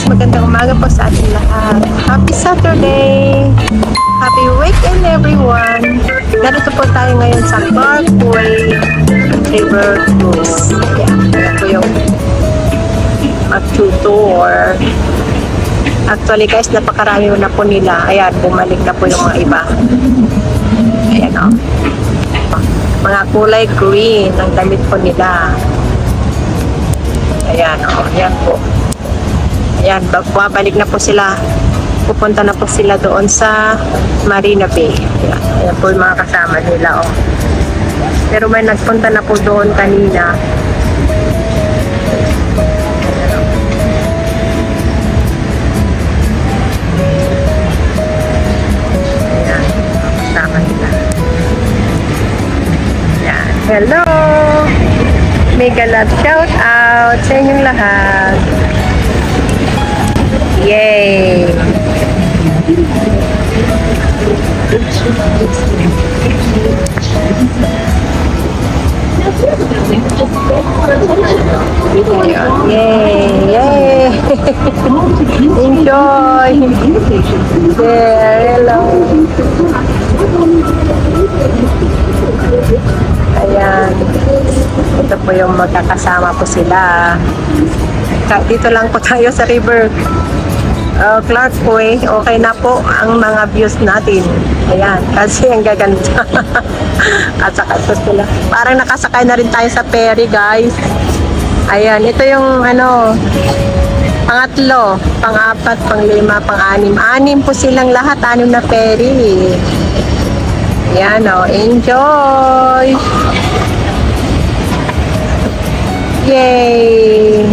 magandang umaga po sa ating lahat. Happy Saturday! Happy weekend everyone! Narito po tayo ngayon sa Parkway River Cruise. Yan po yung mag-tour. Actually guys, napakarami na po nila. Ayan, bumalik na po yung mga iba. Ayan o. Mga kulay green ang damit po nila. Ayan o, ayan po. Ayan, babalik na po sila. Pupunta na po sila doon sa Marina Bay. Ayan, ayan po yung mga kasama nila. Oh. Pero may nagpunta na po doon kanina. Ayan, kasama nila. Ayan, hello! Mega love shout out sa inyong lahat. Yay! Yay! Yay! Enjoy! There, hello! Ayan. Ito po yung magkakasama po sila. Dito lang po tayo sa river. Clark Way, okay na po ang mga views natin. Ayan, kasi ang gaganda. Kasakay po sila. Parang nakasakay na rin tayo sa ferry, guys. Ayan, ito yung pangatlo, pang-apat, pang-lima, pang-anim. Anim po silang lahat, 6 na ferry. Ayan o, enjoy! Yay!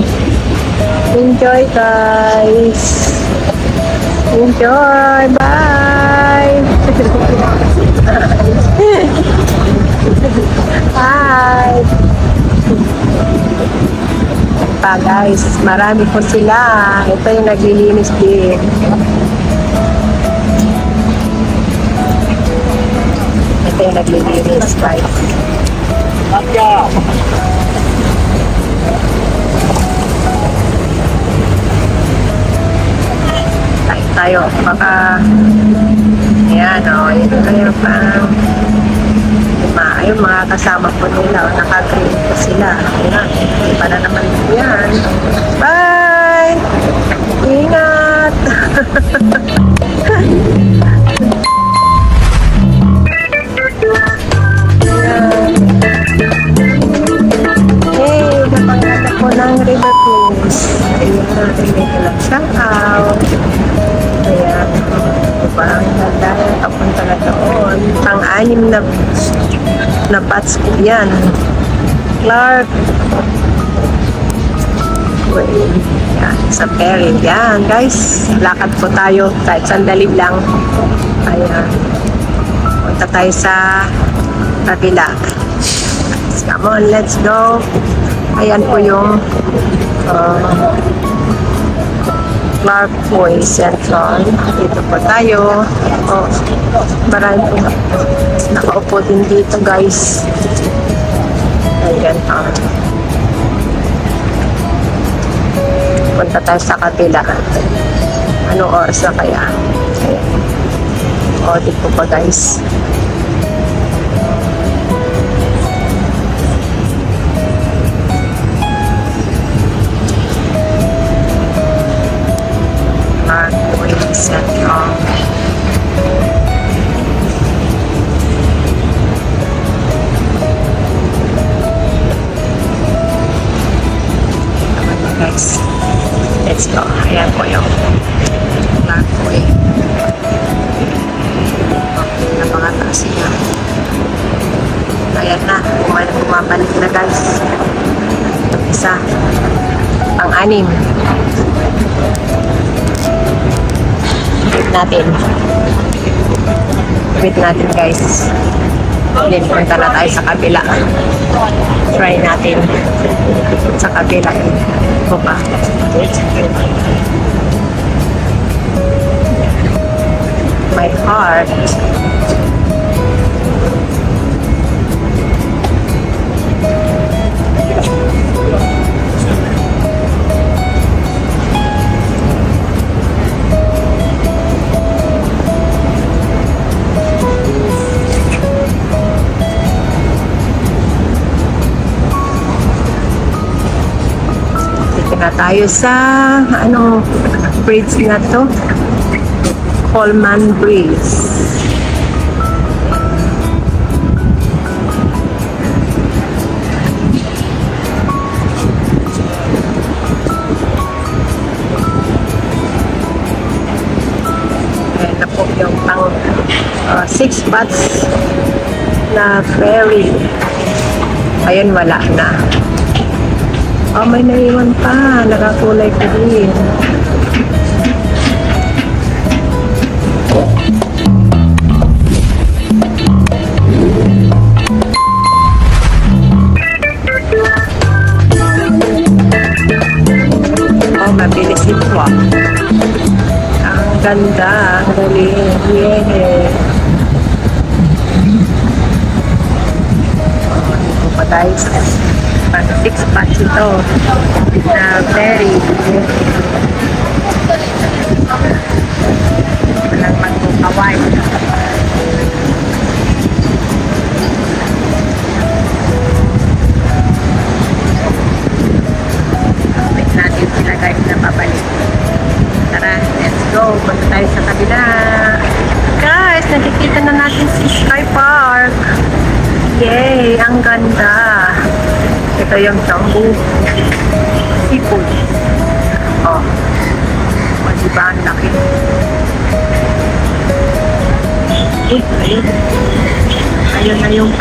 Enjoy guys! Enjoy! Bye! Bye! Pa guys, marami po sila. Ito yung naglilinis din. Ito yung naglilinis guys. Tayo, baka ayan o, yun tayo pang yung mga kasama po nila, naka-green po sila. Ayan, iba na naman yan. Bye! Ingat! Hey, napanganda po ng River Cruise. Ayan, ito lang shout out. Ayan, parang dahil kapunta na doon. Pang-anim na bats ko yan. Clark Way. Yan, sa ferry. Yan, guys. Lakad po tayo. Kahit sandali lang. Ayan. Punta tayo sa kabila. Come on, let's go. Ayan po yung Clark Way Central. Dito po tayo. Oh, marami po nakaupo din dito guys. Ayan. Punta tayo sa kabila. Anong oras na kaya? Ayan. O, dito po guys. Central. Guys, let's go. Ayan po yung Clark Way. Napakataas niya. Ayan na, bumabalik na guys. Isa, pang-anim. Wait natin guys. Then punta na tayo sa kabila. Try natin sa kabila. Ito pa. My heart. tayo sa bridge na to. Coleman Bridge. Ayan na po yung pang 6 spots na ferry. Ayun, wala na. May naiwan pa. Nakakulay pa din. Mabilis ito ah. Ang ganda. Ang galing. Yeah. Dito pa tayo sa 6 spots ito na ferry. Walang magkukaway. Wait natin sila guys na pabalik. Tara, let's go. Punta tayo sa kabila. Guys, nakikita na natin si Sky Park. Yay! Ang ganda. Ito yung Jambu Seafood. Oh. Diba? Ang laki. Uy, ayun. Ayun na yung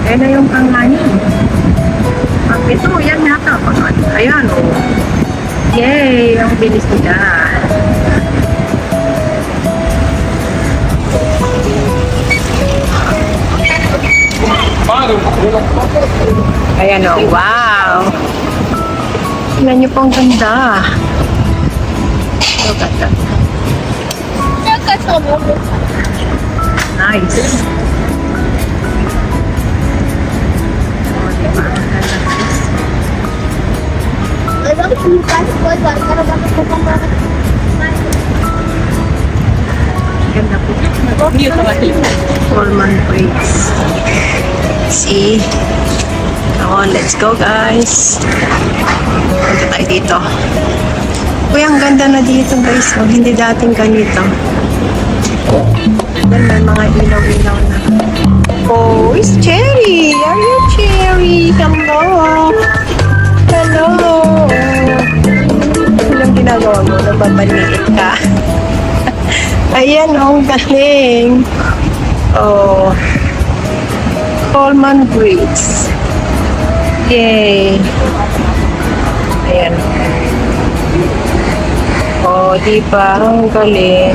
ayun na yung panganin. Ito, yan yata. Ayan, oh. Yay! Ang bilis nila. Ayan o, wow! Tingnan niyo po ang ganda. Look at that. Nice. Oh, diba? Ganda po. Coleman Bridge. See? Oh, let's go guys. Punta tayo dito. Uy, ang ganda na dito guys. Oh, hindi dating ganito. Then may mga ilaw-ilaw na. Oh, it's Cherry. Are you Cherry? Hello. Hello. Anong ginagawa mo? Nababaliit ka. Ayan, oh, ang galing. Oh. Coleman Bridge. Yay! Ayan. Oh, diba? Ang galing.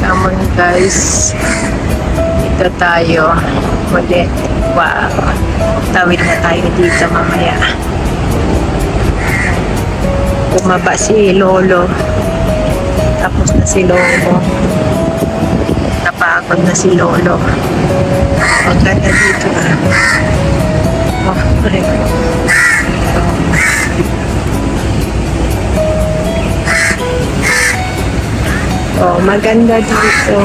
Come on, guys. Dito tayo. Muli. Wow. Tawid na tayo dito mamaya. Bumaba si Lolo. Tapos na si Lolo. Napagod na si Lolo. Huwag ka na dito na. Oh, oh, maganda dito.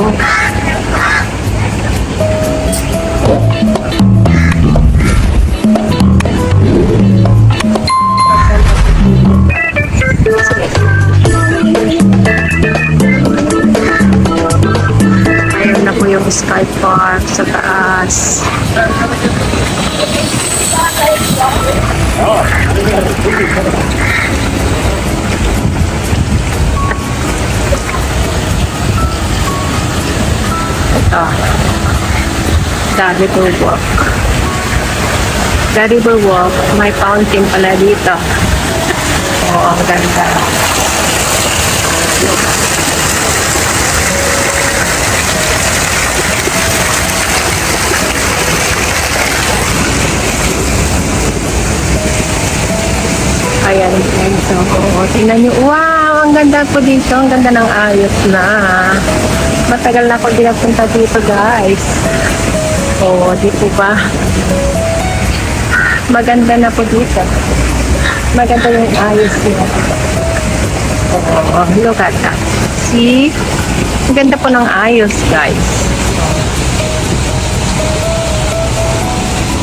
Ayun na po yung Sky Park sa taas. Ito. The Riverwalk. The Riverwalk. May fountain pala dito. Oo, ang ganda. Ayan, guys. So, tingnan nyo. Wow, ang ganda po dito. Ang ganda ng ayos na. Matagal na ako di nagpunta dito, guys. Oo, di po ba? Maganda na po dito. Maganda yung ayos nila. Oo, look at that. See? Ang ganda po ng ayos, guys.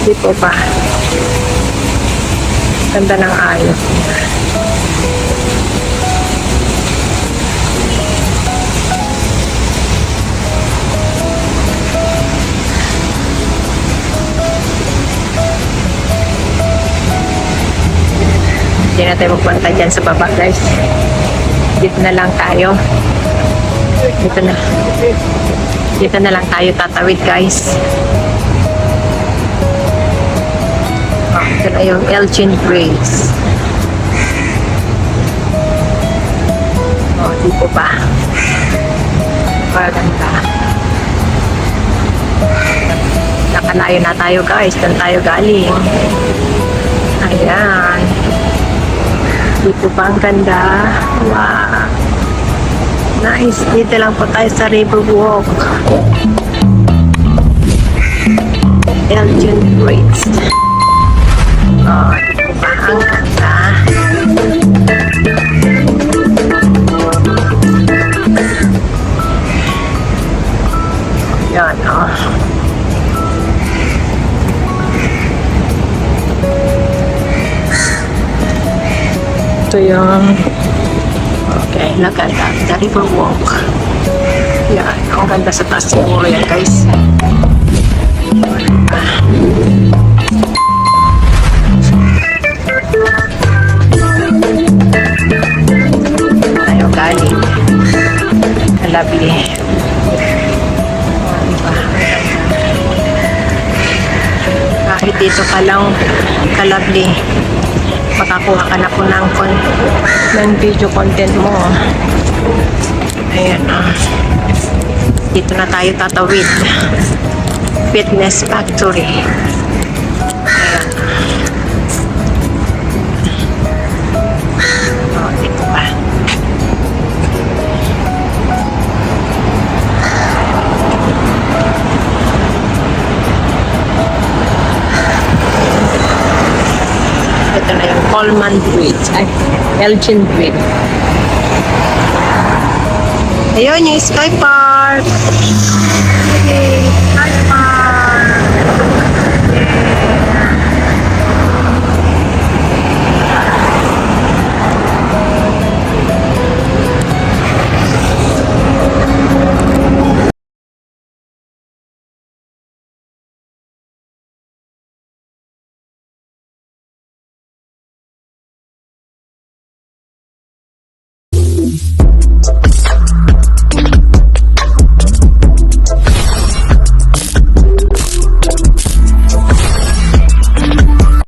Di po ba? Ganda ng ayos. Hindi na tayo magpunta dyan sa baba, guys. Dito na lang tayo. Dito na lang tayo tatawid, guys. Ito na yung Elgin Bridge. Dito pa. Maganda. Nakalayo na tayo, guys. Doon tayo galing. Ayan. Dito pa ang ganda. Wow. Nice. Dito lang po tayo sa Riverwalk. Elgin Bridge. Dito pa ang ganda. Yan, Ito yung okay, look at that, the Riverwalk. Yan, ang ganda sa taas siguro yan, guys. Tayo galing. Kalabli. Kahit dito ka lang kalabli, makakuha ka na po ng video content mo. Ayan, dito na tayo tatawid. Fitness Factory. Ayan. Dito pa. Ito na yung Coleman Bridge. Ay, Elgin Bridge. Ayun, yung Sky Park. Okay.